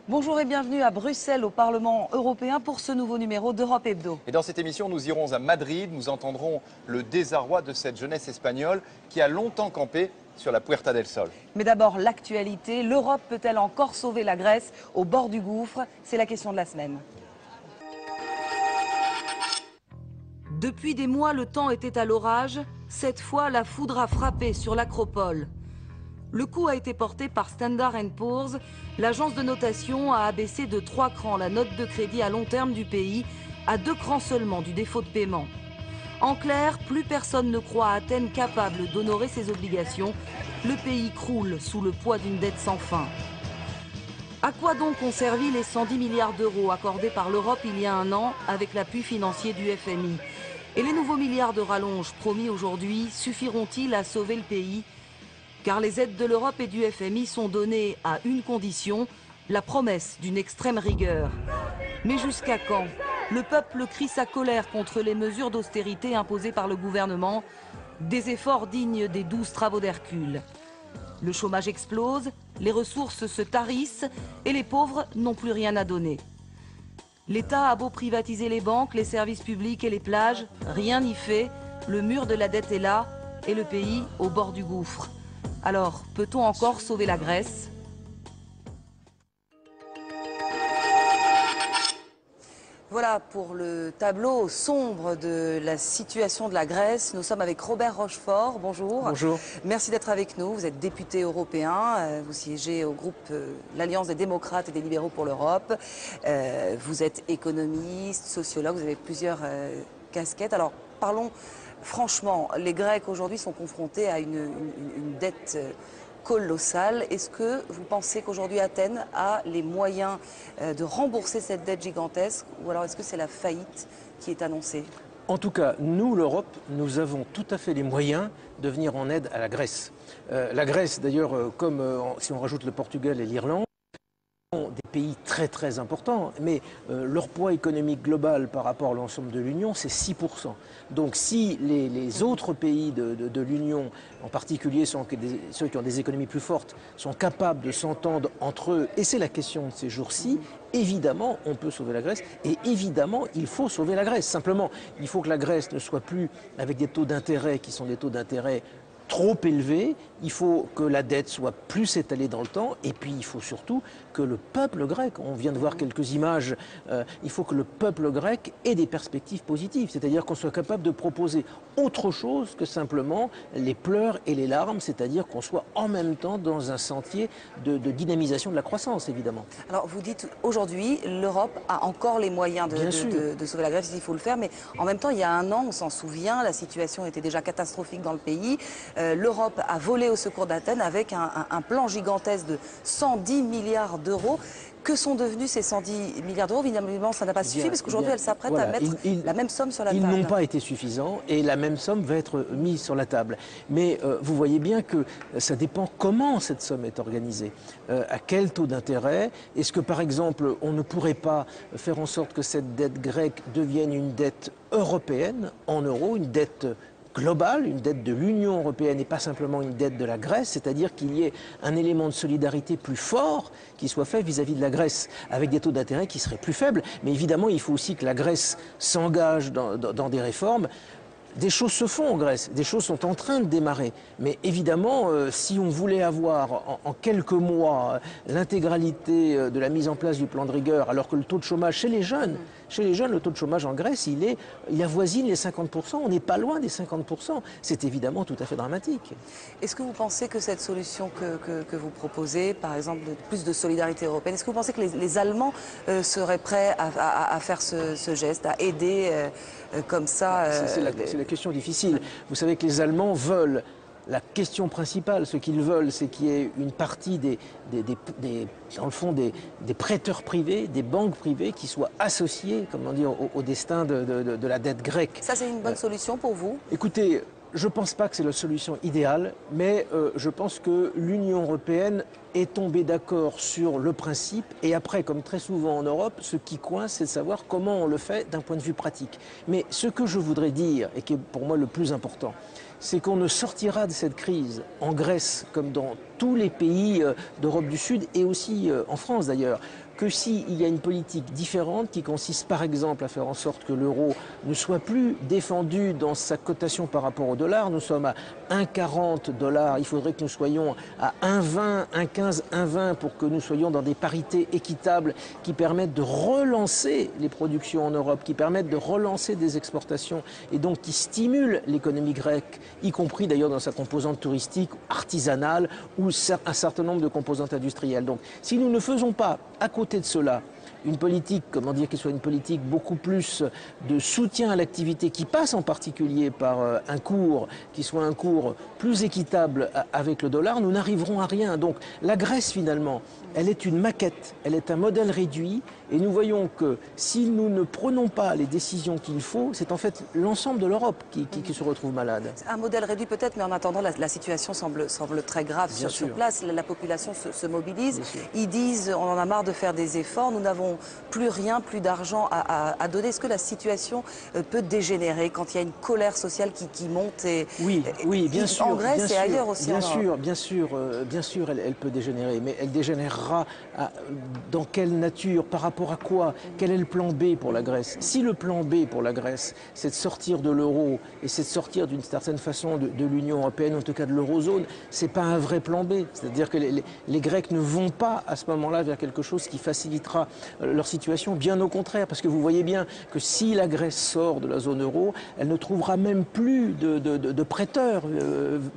Bonjour et bienvenue à Bruxelles, au Parlement européen, pour ce nouveau numéro d'Europe Hebdo. Et dans cette émission, nous irons à Madrid, nous entendrons le désarroi de cette jeunesse espagnole qui a longtemps campé sur la Puerta del Sol. Mais d'abord, l'actualité. L'Europe peut-elle encore sauver la Grèce au bord du gouffre? C'est la question de la semaine. Depuis des mois, le temps était à l'orage. Cette fois, la foudre a frappé sur l'Acropole. Le coup a été porté par Standard & Poor's. L'agence de notation a abaissé de 3 crans la note de crédit à long terme du pays, à 2 crans seulement du défaut de paiement. En clair, plus personne ne croit Athènes capable d'honorer ses obligations. Le pays croule sous le poids d'une dette sans fin. À quoi donc ont servi les 110 milliards d'euros accordés par l'Europe il y a un an avec l'appui financier du FMI? Et les nouveaux milliards de rallonge promis aujourd'hui suffiront-ils à sauver le pays? Car les aides de l'Europe et du FMI sont données à une condition, la promesse d'une extrême rigueur. Mais jusqu'à quand? Le peuple crie sa colère contre les mesures d'austérité imposées par le gouvernement, des efforts dignes des 12 travaux d'Hercule. Le chômage explose, les ressources se tarissent et les pauvres n'ont plus rien à donner. L'État a beau privatiser les banques, les services publics et les plages, rien n'y fait, le mur de la dette est là et le pays au bord du gouffre. Alors, peut-on encore sauver la Grèce? Voilà pour le tableau sombre de la situation de la Grèce. Nous sommes avec Robert Rochefort. Bonjour. Bonjour. Merci d'être avec nous. Vous êtes député européen. Vous siégez au groupe l'Alliance des démocrates et des libéraux pour l'Europe. Vous êtes économiste, sociologue. Vous avez plusieurs casquettes. Alors, parlons franchement. Les Grecs aujourd'hui sont confrontés à une dette colossale. Est-ce que vous pensez qu'aujourd'hui Athènes a les moyens de rembourser cette dette gigantesque, ou alors est-ce que c'est la faillite qui est annoncée? En tout cas, nous, l'Europe, nous avons tout à fait les moyens de venir en aide à la Grèce. La Grèce, d'ailleurs, si on rajoute le Portugal et l'Irlande, sont des pays très très importants, mais leur poids économique global par rapport à l'ensemble de l'Union, c'est 6%. Donc si les autres pays de l'Union, en particulier ceux qui ont des économies plus fortes, sont capables de s'entendre entre eux, et c'est la question de ces jours-ci, évidemment on peut sauver la Grèce, et évidemment il faut sauver la Grèce. Simplement, il faut que la Grèce ne soit plus avec des taux d'intérêt qui sont des taux d'intérêt trop élevé, il faut que la dette soit plus étalée dans le temps, et puis il faut surtout que le peuple grec, on vient de voir quelques images, il faut que le peuple grec ait des perspectives positives, c'est-à-dire qu'on soit capable de proposer autre chose que simplement les pleurs et les larmes, c'est-à-dire qu'on soit en même temps dans un sentier de dynamisation de la croissance, évidemment. Alors vous dites aujourd'hui, l'Europe a encore les moyens de sauver la Grèce, il faut le faire, mais en même temps, il y a un an, on s'en souvient, la situation était déjà catastrophique dans le pays. L'Europe a volé au secours d'Athènes avec un plan gigantesque de 110 milliards d'euros. Que sont devenus ces 110 milliards d'euros? Évidemment, ça n'a pas suffi, parce qu'aujourd'hui, elle s'apprête à mettre la même somme sur la table. Ils n'ont pas été suffisants, et la même somme va être mise sur la table. Mais vous voyez bien que ça dépend comment cette somme est organisée. À quel taux d'intérêt? Est-ce que, par exemple, on ne pourrait pas faire en sorte que cette dette grecque devienne une dette européenne, en euros, une dette globale, une dette de l'Union européenne et pas simplement une dette de la Grèce, c'est-à-dire qu'il y ait un élément de solidarité plus fort qui soit fait vis-à-vis de la Grèce, avec des taux d'intérêt qui seraient plus faibles. Mais évidemment, il faut aussi que la Grèce s'engage dans des réformes. Des choses se font en Grèce, des choses sont en train de démarrer. Mais évidemment, si on voulait avoir en quelques mois l'intégralité de la mise en place du plan de rigueur, alors que le taux de chômage chez les jeunes, le taux de chômage en Grèce, il avoisine les 50%, on n'est pas loin des 50%. C'est évidemment tout à fait dramatique. Est-ce que vous pensez que cette solution que vous proposez, par exemple, de plus de solidarité européenne, est-ce que vous pensez que les Allemands seraient prêts à faire ce geste, à aider comme ça C'est la question difficile. Vous savez que les Allemands veulent, la question principale, ce qu'ils veulent, c'est qu'il y ait une partie dans le fond, des prêteurs privés, des banques privées qui soient associées, comment dire, au destin de la dette grecque. Ça, c'est une bonne solution pour vous? Écoutez, je ne pense pas que c'est la solution idéale, mais je pense que l'Union européenne est tombé d'accord sur le principe et après, comme très souvent en Europe, ce qui coince, c'est de savoir comment on le fait d'un point de vue pratique. Mais ce que je voudrais dire, et qui est pour moi le plus important, c'est qu'on ne sortira de cette crise en Grèce comme dans tous les pays d'Europe du Sud et aussi en France d'ailleurs, que s'il y a une politique différente qui consiste par exemple à faire en sorte que l'euro ne soit plus défendu dans sa cotation par rapport au dollar. Nous sommes à 1,40 $, il faudrait que nous soyons à 1,20, 1,15, 1,20 pour que nous soyons dans des parités équitables qui permettent de relancer les productions en Europe, qui permettent de relancer des exportations et donc qui stimulent l'économie grecque, y compris d'ailleurs dans sa composante touristique, artisanale ou un certain nombre de composantes industrielles. Donc si nous ne faisons pas à côté de cela une politique, comment dire, qui soit une politique beaucoup plus de soutien à l'activité, qui passe en particulier par un cours, qui soit un cours plus équitable avec le dollar, nous n'arriverons à rien. Donc la Grèce finalement, elle est une maquette, elle est un modèle réduit et nous voyons que si nous ne prenons pas les décisions qu'il faut, c'est en fait l'ensemble de l'Europe qui se retrouve malade. Un modèle réduit peut-être, mais en attendant, la situation semble très grave sur place. La population se mobilise. Ils disent, on en a marre de faire des efforts, nous n'avons plus rien, plus d'argent à donner. Est-ce que la situation peut dégénérer quand il y a une colère sociale qui monte Oui, bien sûr. En Grèce et ailleurs aussi. Bien sûr, elle peut dégénérer, mais elle dégénérera dans quelle nature, par rapport à quoi? Quel est le plan B pour la Grèce? Si le plan B pour la Grèce, c'est de sortir de l'euro et c'est de sortir d'une certaine façon de l'Union européenne, en tout cas de l'eurozone, c'est pas un vrai plan B. C'est-à-dire que les Grecs ne vont pas à ce moment-là vers quelque chose qui facilitera leur situation, bien au contraire, parce que vous voyez bien que si la Grèce sort de la zone euro, elle ne trouvera même plus de prêteurs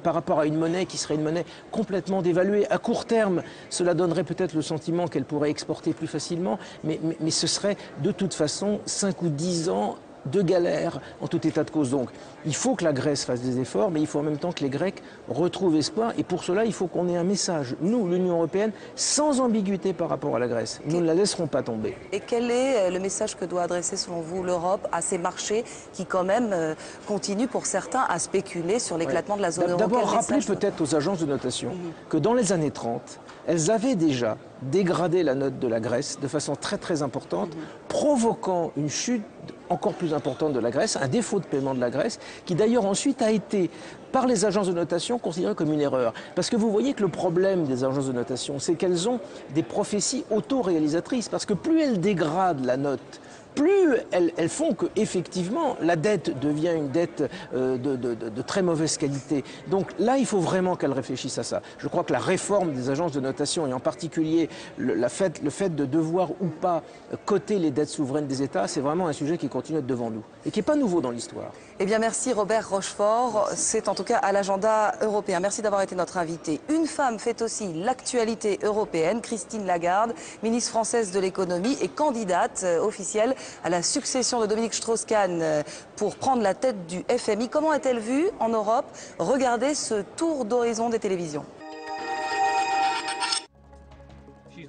par rapport à une monnaie qui serait une monnaie complètement dévaluée. À court terme, cela donnerait peut-être le sentiment qu'elle pourrait exporter plus facilement, mais ce serait de toute façon 5 ou 10 ans de galère en tout état de cause. Donc il faut que la Grèce fasse des efforts, mais il faut en même temps que les Grecs retrouvent espoir. Et pour cela, il faut qu'on ait un message, nous, l'Union européenne, sans ambiguïté par rapport à la Grèce. Nous ne la laisserons pas tomber. Et quel est le message que doit adresser, selon vous, l'Europe à ces marchés qui, quand même, continuent pour certains à spéculer sur l'éclatement de la zone euro? D'abord, rappelez peut-être aux agences de notation que dans les années 30, elles avaient déjà dégradé la note de la Grèce de façon très très importante, provoquant une chute encore plus importante de la Grèce, un défaut de paiement de la Grèce, qui d'ailleurs ensuite a été, par les agences de notation, considéré comme une erreur. Parce que vous voyez que le problème des agences de notation, c'est qu'elles ont des prophéties auto-réalisatrices, parce que plus elles dégradent la note, plus elles font que effectivement la dette devient une dette de très mauvaise qualité. Donc là, il faut vraiment qu'elles réfléchissent à ça. Je crois que la réforme des agences de notation, et en particulier le fait de devoir ou pas coter les dettes souveraines des États, c'est vraiment un sujet qui continue d'être devant nous et qui n'est pas nouveau dans l'histoire. Eh bien, merci Robert Rochefort. C'est en tout cas à l'agenda européen. Merci d'avoir été notre invité. Une femme fait aussi l'actualité européenne. Christine Lagarde, ministre française de l'économie et candidate officielle à la succession de Dominique Strauss-Kahn pour prendre la tête du FMI. Comment est-elle vue en Europe? Regardez ce tour d'horizon des télévisions.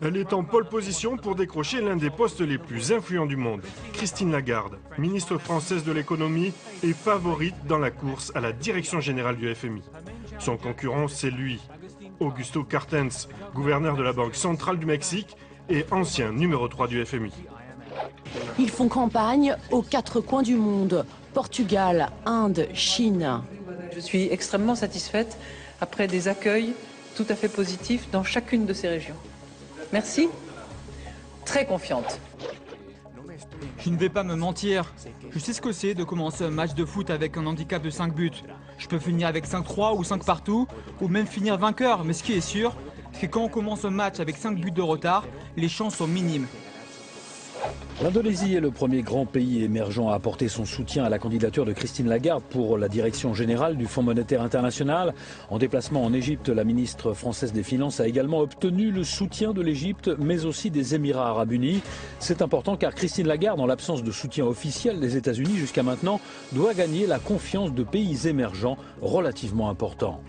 Elle est en pole position pour décrocher l'un des postes les plus influents du monde. Christine Lagarde, ministre française de l'économie, est favorite dans la course à la direction générale du FMI. Son concurrent, c'est lui, Augusto Carstens, gouverneur de la Banque centrale du Mexique et ancien numéro 3 du FMI. Ils font campagne aux 4 coins du monde, Portugal, Inde, Chine. Je suis extrêmement satisfaite après des accueils tout à fait positifs dans chacune de ces régions. Merci. Très confiante. Je ne vais pas me mentir. Je sais ce que c'est de commencer un match de foot avec un handicap de 5 buts. Je peux finir avec 5-3 ou 5 partout, ou même finir vainqueur. Mais ce qui est sûr, c'est que quand on commence un match avec 5 buts de retard, les chances sont minimes. L'Indonésie est le premier grand pays émergent à apporter son soutien à la candidature de Christine Lagarde pour la direction générale du Fonds monétaire international. En déplacement en Égypte, la ministre française des Finances a également obtenu le soutien de l'Égypte, mais aussi des Émirats arabes unis. C'est important car Christine Lagarde, en l'absence de soutien officiel des États-Unis jusqu'à maintenant, doit gagner la confiance de pays émergents relativement importants.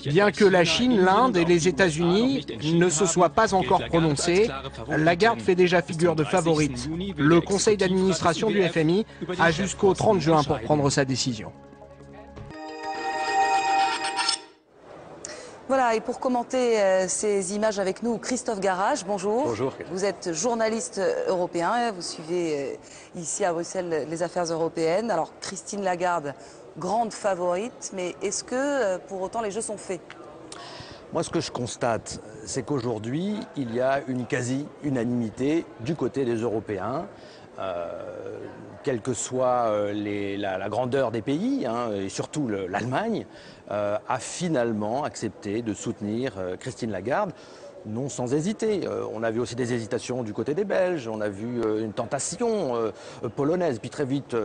Bien que la Chine, l'Inde et les États-Unis ne se soient pas encore prononcés, Lagarde fait déjà figure de favorite. Le conseil d'administration du FMI a jusqu'au 30 juin pour prendre sa décision. Voilà, et pour commenter ces images avec nous, Christophe Garage, bonjour. Bonjour. Vous êtes journaliste européen, vous suivez ici à Bruxelles les affaires européennes. Alors Christine Lagarde, grande favorite, mais est-ce que pour autant les jeux sont faits? Moi, ce que je constate, c'est qu'aujourd'hui, il y a une quasi-unanimité du côté des Européens. Quelle que soit la grandeur des pays, et surtout l'Allemagne, a finalement accepté de soutenir Christine Lagarde, non sans hésiter. On a vu aussi des hésitations du côté des Belges, on a vu une tentation polonaise. Puis très vite,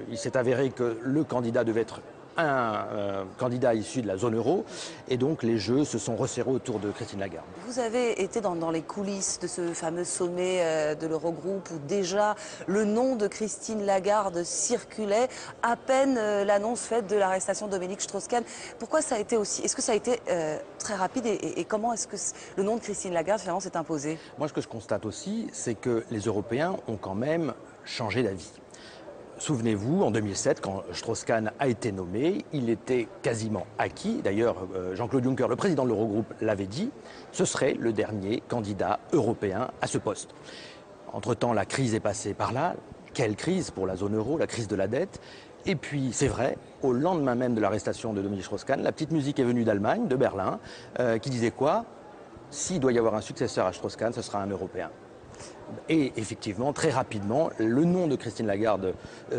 il s'est avéré que le candidat devait être un candidat issu de la zone euro, et donc les jeux se sont resserrés autour de Christine Lagarde. Vous avez été dans les coulisses de ce fameux sommet de l'Eurogroupe où déjà le nom de Christine Lagarde circulait, à peine l'annonce faite de l'arrestation de Dominique Strauss-Kahn. Pourquoi ça a été aussi, est-ce que ça a été très rapide et comment est-ce que le nom de Christine Lagarde finalement s'est imposé? Moi, ce que je constate aussi, c'est que les Européens ont quand même changé d'avis. Souvenez-vous, en 2007, quand Strauss-Kahn a été nommé, il était quasiment acquis. D'ailleurs, Jean-Claude Juncker, le président de l'Eurogroupe, l'avait dit, ce serait le dernier candidat européen à ce poste. Entre-temps, la crise est passée par là. Quelle crise pour la zone euro, la crise de la dette. Et puis, c'est vrai, au lendemain même de l'arrestation de Dominique Strauss-Kahn, la petite musique est venue d'Allemagne, de Berlin, qui disait quoi? S'il doit y avoir un successeur à Strauss-Kahn, ce sera un Européen. Et effectivement, très rapidement, le nom de Christine Lagarde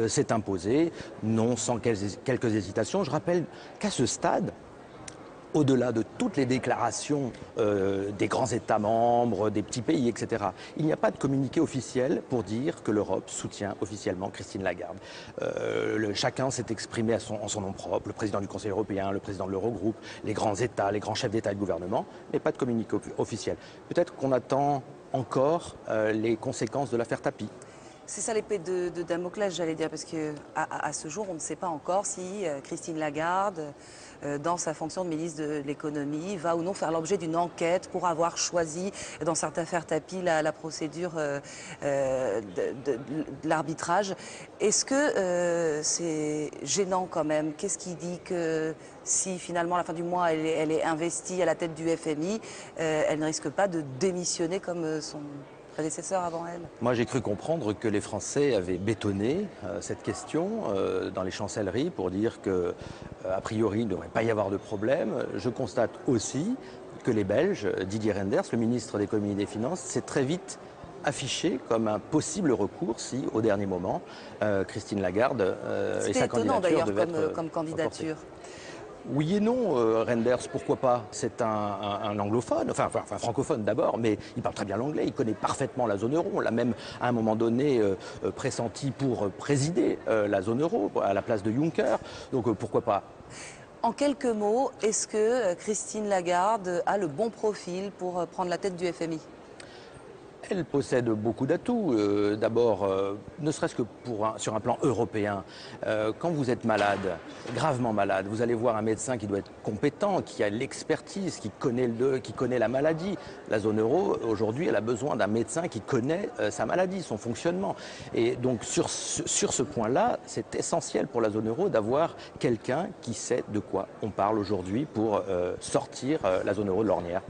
s'est imposé, non sans quelques hésitations. Je rappelle qu'à ce stade, au-delà de toutes les déclarations des grands États membres, des petits pays, etc., il n'y a pas de communiqué officiel pour dire que l'Europe soutient officiellement Christine Lagarde. Chacun s'est exprimé en son nom propre, le président du Conseil européen, le président de l'Eurogroupe, les grands États, les grands chefs d'État et de gouvernement, mais pas de communiqué officiel. Peut-être qu'on attend encore les conséquences de l'affaire Tapie. C'est ça l'épée de Damoclès, j'allais dire, parce qu'à ce jour, on ne sait pas encore si Christine Lagarde, dans sa fonction de ministre de l'économie, va ou non faire l'objet d'une enquête pour avoir choisi, dans cette affaire Tapie, la procédure de l'arbitrage. Est-ce que c'est gênant quand même? Qu'est-ce qui dit que si finalement à la fin du mois elle est investie à la tête du FMI, elle ne risque pas de démissionner comme son prédécesseur avant elle? Moi, j'ai cru comprendre que les Français avaient bétonné cette question dans les chancelleries pour dire que, a priori, il ne devrait pas y avoir de problème. Je constate aussi que les Belges, Didier Reynders, le ministre de l'économie et des finances, s'est très vite affiché comme un possible recours si, au dernier moment, Christine Lagarde et sa candidature devaient être comme candidature. reportées. Oui et non, Reynders, pourquoi pas? C'est un anglophone, enfin francophone d'abord, mais il parle très bien l'anglais, il connaît parfaitement la zone euro. On l'a même à un moment donné pressenti pour présider la zone euro à la place de Juncker, donc pourquoi pas? En quelques mots, est-ce que Christine Lagarde a le bon profil pour prendre la tête du FMI? Elle possède beaucoup d'atouts. D'abord, ne serait-ce que sur un plan européen, quand vous êtes malade, gravement malade, vous allez voir un médecin qui doit être compétent, qui a l'expertise, qui connaît la maladie. La zone euro, aujourd'hui, elle a besoin d'un médecin qui connaît sa maladie, son fonctionnement. Et donc, sur ce point-là, c'est essentiel pour la zone euro d'avoir quelqu'un qui sait de quoi on parle aujourd'hui pour sortir la zone euro de l'ornière.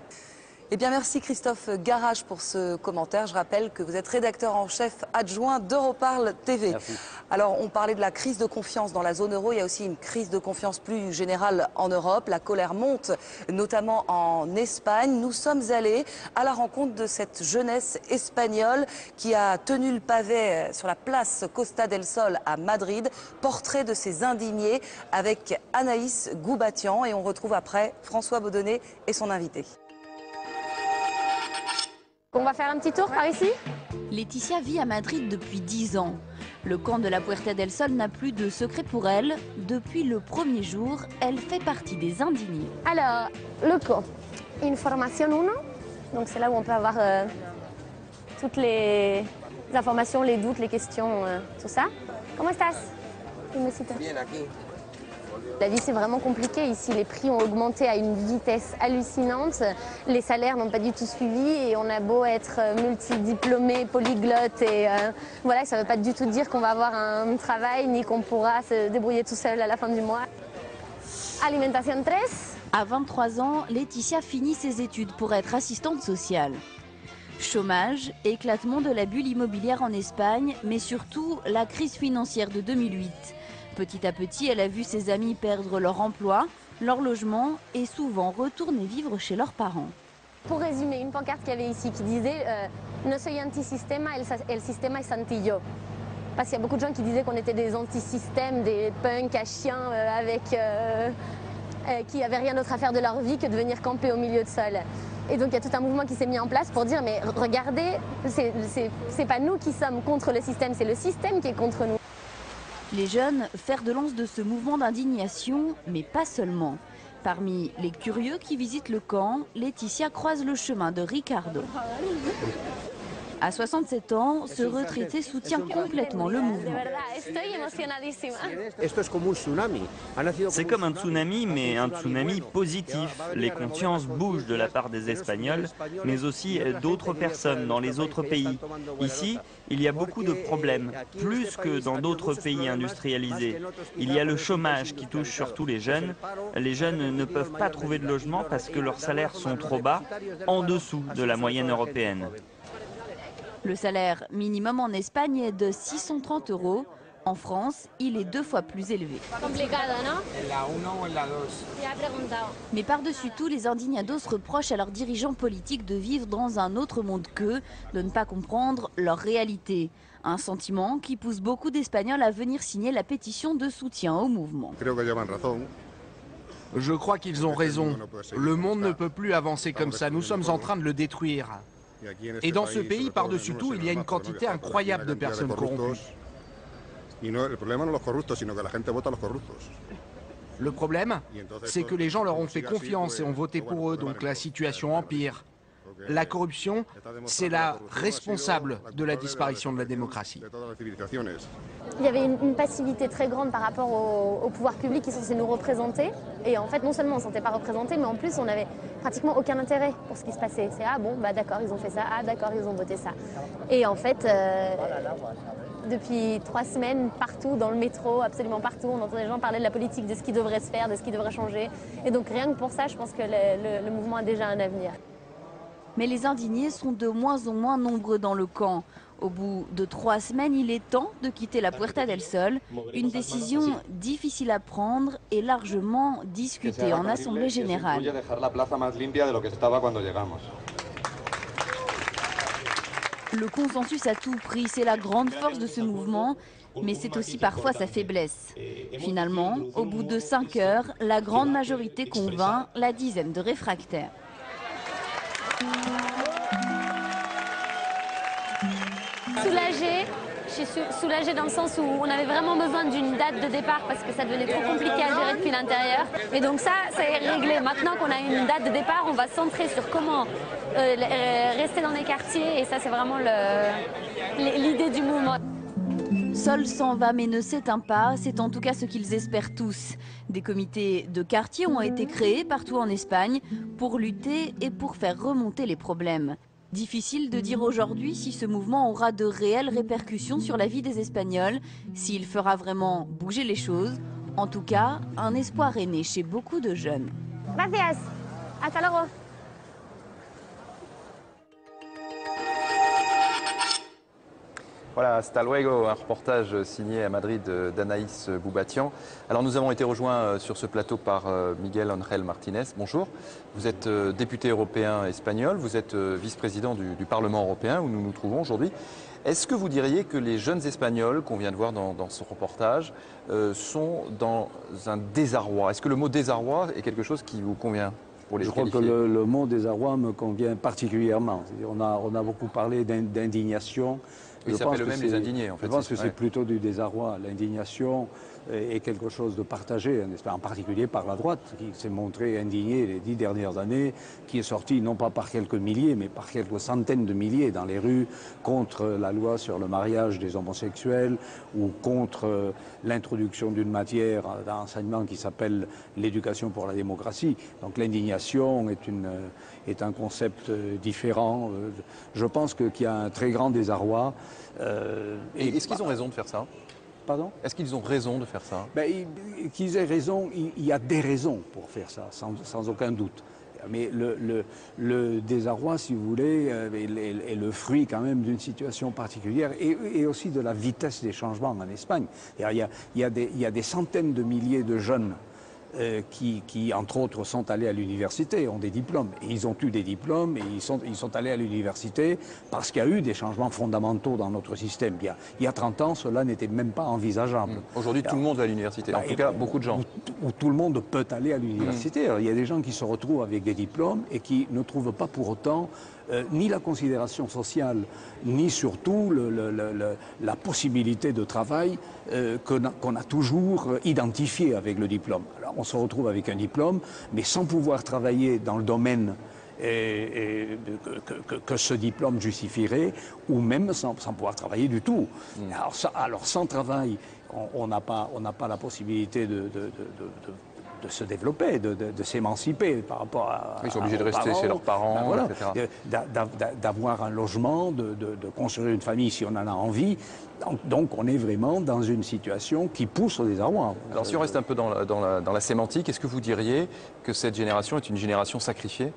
Eh bien, merci Christophe Garage pour ce commentaire. Je rappelle que vous êtes rédacteur en chef adjoint d'Europarl TV. Merci. Alors, on parlait de la crise de confiance dans la zone euro. Il y a aussi une crise de confiance plus générale en Europe. La colère monte, notamment en Espagne. Nous sommes allés à la rencontre de cette jeunesse espagnole qui a tenu le pavé sur la place Costa del Sol à Madrid. Portrait de ces indignés avec Anaïs Goubatian. Et on retrouve après François Baudonnet et son invité. On va faire un petit tour par ici? Laetitia vit à Madrid depuis 10 ans. Le camp de la Puerta del Sol n'a plus de secret pour elle. Depuis le premier jour, elle fait partie des indignés. Alors, le camp, Information 1, donc c'est là où on peut avoir toutes les informations, les doutes, les questions, tout ça. Comment estás? Bien, aquí. La vie, c'est vraiment compliqué ici. Les prix ont augmenté à une vitesse hallucinante. Les salaires n'ont pas du tout suivi et on a beau être multidiplômé, polyglotte et voilà, ça ne veut pas du tout dire qu'on va avoir un travail ni qu'on pourra se débrouiller tout seul à la fin du mois. Alimentación 3. À 23 ans, Laetitia finit ses études pour être assistante sociale. Chômage, éclatement de la bulle immobilière en Espagne, mais surtout la crise financière de 2008. Petit à petit, elle a vu ses amis perdre leur emploi, leur logement et souvent retourner vivre chez leurs parents. Pour résumer, une pancarte qu'il y avait ici qui disait No soy anti-sistema, el sistema es anti-yo. Parce qu'il y a beaucoup de gens qui disaient qu'on était des anti-systèmes, des punks à chiens qui n'avaient rien d'autre à faire de leur vie que de venir camper au milieu de sol. Et donc il y a tout un mouvement qui s'est mis en place pour dire mais regardez, c'est pas nous qui sommes contre le système, c'est le système qui est contre nous. Les jeunes, fer de lance de ce mouvement d'indignation, mais pas seulement. Parmi les curieux qui visitent le camp, Laetitia croise le chemin de Ricardo. À 67 ans, ce retraité soutient complètement le mouvement. C'est comme un tsunami, mais un tsunami positif. Les consciences bougent de la part des Espagnols, mais aussi d'autres personnes dans les autres pays. Ici, il y a beaucoup de problèmes, plus que dans d'autres pays industrialisés. Il y a le chômage qui touche surtout les jeunes. Les jeunes ne peuvent pas trouver de logement parce que leurs salaires sont trop bas, en dessous de la moyenne européenne. Le salaire minimum en Espagne est de 630 €. En France, il est 2 fois plus élevé. Mais par-dessus tout, les indignados reprochent à leurs dirigeants politiques de vivre dans un autre monde qu'eux, de ne pas comprendre leur réalité. Un sentiment qui pousse beaucoup d'Espagnols à venir signer la pétition de soutien au mouvement. Je crois qu'ils ont raison. Le monde ne peut plus avancer comme ça. Nous sommes en train de le détruire. Et dans ce pays, par-dessus tout, il y a une quantité incroyable de personnes corrompues. Le problème, c'est que les gens leur ont fait confiance et ont voté pour eux, donc la situation empire. La corruption, c'est la responsable de la disparition de la démocratie. Il y avait une passivité très grande par rapport au pouvoir public qui est censé nous représenter. Et en fait, non seulement on ne se sentait pas représenté, mais en plus on n'avait pratiquement aucun intérêt pour ce qui se passait. C'est ah bon, bah d'accord, ils ont fait ça, ah d'accord, ils ont voté ça. Et en fait, depuis 3 semaines, partout dans le métro, absolument partout, on entend des gens parler de la politique, de ce qui devrait se faire, de ce qui devrait changer. Et donc rien que pour ça, je pense que le mouvement a déjà un avenir. Mais les indignés sont de moins en moins nombreux dans le camp. Au bout de 3 semaines, il est temps de quitter la Puerta del Sol. Une décision difficile à prendre et largement discutée en Assemblée générale. Le consensus à tout prix, c'est la grande force de ce mouvement, mais c'est aussi parfois sa faiblesse. Finalement, au bout de 5 heures, la grande majorité convainc la dizaine de réfractaires. Soulagée, je suis soulagée dans le sens où on avait vraiment besoin d'une date de départ parce que ça devenait trop compliqué à gérer depuis l'intérieur. Et donc ça est réglé. Maintenant qu'on a une date de départ, on va se centrer sur comment rester dans les quartiers et ça c'est vraiment l'idée du mouvement. Sol s'en va mais ne s'éteint pas, c'est en tout cas ce qu'ils espèrent tous. Des comités de quartier ont été créés partout en Espagne pour lutter et pour faire remonter les problèmes. Difficile de dire aujourd'hui si ce mouvement aura de réelles répercussions sur la vie des Espagnols, s'il fera vraiment bouger les choses. En tout cas, un espoir est né chez beaucoup de jeunes. Gracias. Hasta luego. Voilà, hasta luego, un reportage signé à Madrid d'Anaïs Boubatian. Alors nous avons été rejoints sur ce plateau par Miguel Ángel Martínez. Bonjour, vous êtes député européen espagnol, vous êtes vice-président du Parlement européen où nous nous trouvons aujourd'hui. Est-ce que vous diriez que les jeunes Espagnols qu'on vient de voir dans ce reportage sont dans un désarroi? Est-ce que le mot désarroi est quelque chose qui vous convient? Je crois que le mot désarroi me convient particulièrement. On a beaucoup parlé d'indignation. Ils s'appellent eux-mêmes les indignés, en fait. Je pense que c'est plutôt du désarroi. L'indignation est quelque chose de partagé, en particulier par la droite, qui s'est montrée indignée les 10 dernières années, qui est sortie non pas par quelques milliers, mais par quelques centaines de milliers dans les rues contre la loi sur le mariage des homosexuels ou contre l'introduction d'une matière d'enseignement qui s'appelle l'éducation pour la démocratie. Donc l'indignation est un concept différent. Je pense qu'il y a un très grand désarroi. Est-ce qu'ils ont raison de faire ça? Pardon? Est-ce qu'ils ont raison de faire ça? Qu'ils aient raison, il y a des raisons pour faire ça, sans aucun doute. Mais le désarroi, si vous voulez, est le fruit quand même d'une situation particulière et aussi de la vitesse des changements en Espagne. Il y a des centaines de milliers de jeunes qui, entre autres, sont allés à l'université, ont des diplômes. Et ils ont eu des diplômes et ils sont allés à l'université parce qu'il y a eu des changements fondamentaux dans notre système. Il y a 30 ans, cela n'était même pas envisageable. Aujourd'hui, tout le monde va à l'université, en tout cas, beaucoup de gens. Où tout le monde peut aller à l'université. Il y a des gens qui se retrouvent avec des diplômes et qui ne trouvent pas pour autant ni la considération sociale, ni surtout la possibilité de travail qu'on a toujours identifié avec le diplôme. Alors, on se retrouve avec un diplôme, mais sans pouvoir travailler dans le domaine que ce diplôme justifierait, ou même sans pouvoir travailler du tout. Alors sans travail, on n'a pas la possibilité de se développer, de s'émanciper par rapport à... Ils sont obligés de rester chez leurs parents, etc. D'avoir un logement, de construire une famille si on en a envie. Donc on est vraiment dans une situation qui pousse au désarroi. Alors si on reste un peu dans la sémantique, est-ce que vous diriez que cette génération est une génération sacrifiée?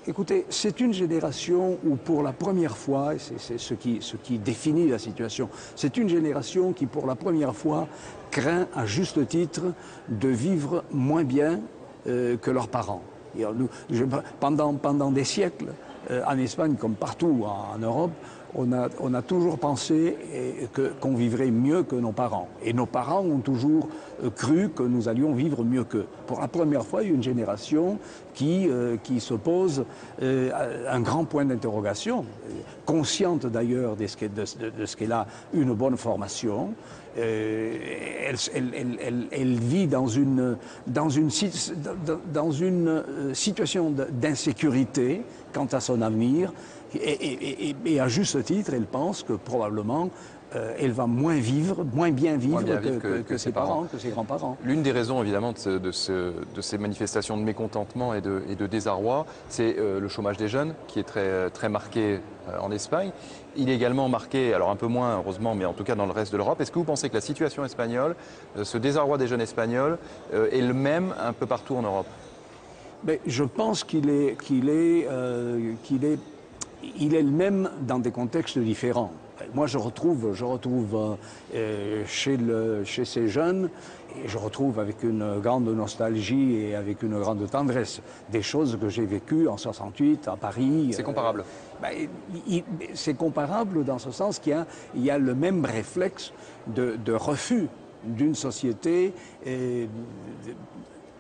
Écoutez, c'est une génération où pour la première fois, et c'est ce qui définit la situation, c'est une génération qui pour la première fois craint à juste titre de vivre moins bien que leurs parents. Et pendant des siècles, en Espagne comme partout en Europe, on a toujours pensé qu'on vivrait mieux que nos parents. Et nos parents ont toujours cru que nous allions vivre mieux qu'eux. Pour la première fois, il y a une génération qui se pose un grand point d'interrogation, consciente d'ailleurs de ce qu'elle a une bonne formation. Elle vit dans une situation d'insécurité quant à son avenir. Et à juste titre, elle pense que probablement elle va moins bien vivre que ses parents, que ses grands-parents. L'une des raisons évidemment de ces manifestations de mécontentement et de désarroi, c'est le chômage des jeunes qui est très marqué en Espagne. Il est également marqué, alors un peu moins heureusement, mais en tout cas dans le reste de l'Europe. Est-ce que vous pensez que la situation espagnole, ce désarroi des jeunes espagnols, est le même un peu partout en Europe? Je pense qu'il est le même dans des contextes différents. Moi, je retrouve chez ces jeunes, et je retrouve avec une grande nostalgie et avec une grande tendresse des choses que j'ai vécues en 68 à Paris. C'est comparable. C'est comparable dans ce sens qu'il y a le même réflexe de refus d'une société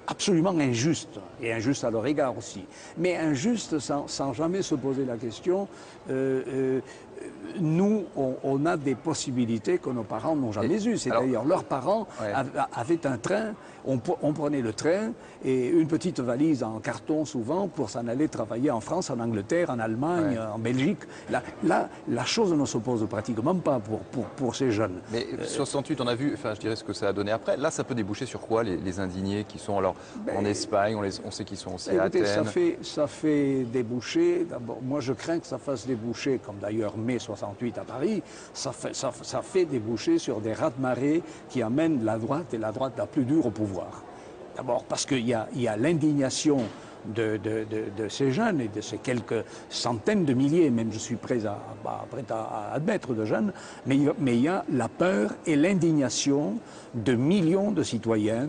absolument injuste, et injuste à leur égard aussi, mais injuste sans jamais se poser la question. Nous, on a des possibilités que nos parents n'ont jamais eues. C'est-à-dire, leurs parents avaient un train, on prenait le train et une petite valise en carton souvent pour s'en aller travailler en France, en Angleterre, en Allemagne, en Belgique. Là, la chose ne se pose pratiquement pas pour ces jeunes. Mais 68, on a vu, enfin je dirais ce que ça a donné après. Là, ça peut déboucher sur quoi les indignés qui sont alors en Espagne, on sait qu'ils sont aussi à Athènes. Ça fait déboucher, d'abord, moi je crains que ça fasse déboucher, comme d'ailleurs mai 68 à Paris, ça fait déboucher sur des raz-de-marée qui amènent la droite, et la droite la plus dure au pouvoir. D'abord parce qu'il y a l'indignation de ces jeunes et de ces quelques centaines de milliers, même je suis prêt à admettre de jeunes, mais il y a la peur et l'indignation de millions de citoyens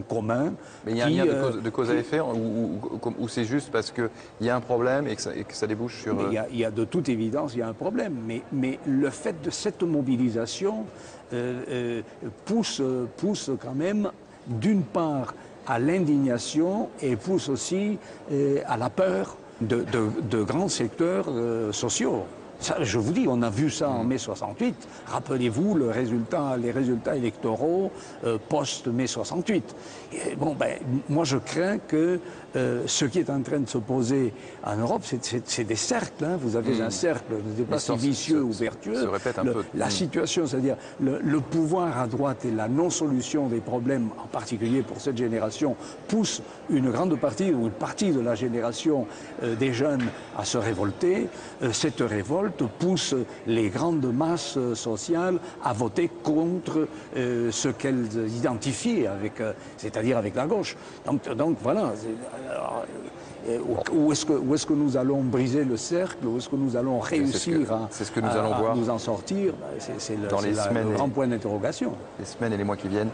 communs. Mais il y a un lien de cause à effet ou c'est juste parce qu'il y a un problème et que ça débouche sur... Il y a de toute évidence, il y a un problème, mais le fait de cette mobilisation pousse quand même d'une part à l'indignation et pousse aussi à la peur de grands secteurs sociaux. Ça, je vous dis, on a vu ça en mai 68. Rappelez-vous les résultats électoraux post-mai 68. Et moi, je crains que ce qui est en train de se poser en Europe, c'est des cercles. Hein. Vous avez un cercle, ne pas si vicieux ou vertueux. Se répète un peu. La situation, c'est-à-dire le pouvoir à droite et la non-solution des problèmes, en particulier pour cette génération, pousse une grande partie ou une partie de la génération des jeunes à se révolter. Cette révolte pousse les grandes masses sociales à voter contre ce qu'elles identifient avec, c'est-à-dire avec la gauche. Donc voilà. Où est-ce que nous allons briser le cercle? Où est-ce que nous allons réussir à nous en sortir? C'est le grand point d'interrogation. Les semaines et les mois qui viennent.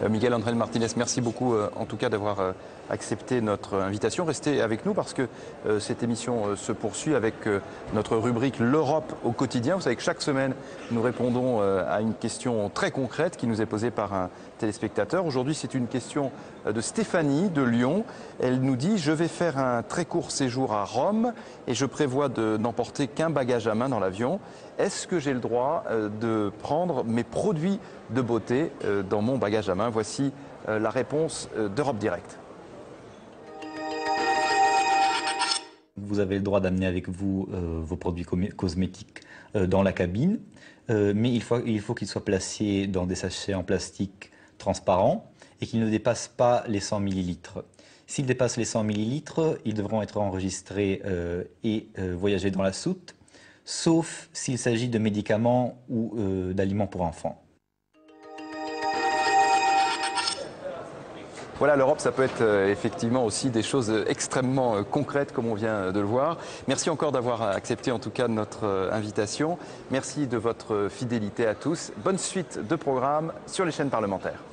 Miguel Ángel Martínez, merci beaucoup en tout cas d'avoir accepté notre invitation. Restez avec nous parce que cette émission se poursuit avec notre rubrique L'Europe au quotidien. Vous savez que chaque semaine, nous répondons à une question très concrète qui nous est posée par un téléspectateur. Aujourd'hui, c'est une question de Stéphanie de Lyon. Elle nous dit « Je vais faire un très court séjour à Rome et je prévois n'emporter qu'un bagage à main dans l'avion. Est-ce que j'ai le droit de prendre mes produits de beauté dans mon bagage à main ?» Voici la réponse d'Europe Direct. Vous avez le droit d'amener avec vous vos produits cosmétiques dans la cabine, mais il faut qu'ils soient placés dans des sachets en plastique transparents et qu'ils ne dépassent pas les 100 millilitres. S'ils dépassent les 100 millilitres, ils devront être enregistrés et voyager dans la soute, sauf s'il s'agit de médicaments ou d'aliments pour enfants. Voilà, l'Europe, ça peut être effectivement aussi des choses extrêmement concrètes, comme on vient de le voir. Merci encore d'avoir accepté en tout cas notre invitation. Merci de votre fidélité à tous. Bonne suite de programmes sur les chaînes parlementaires.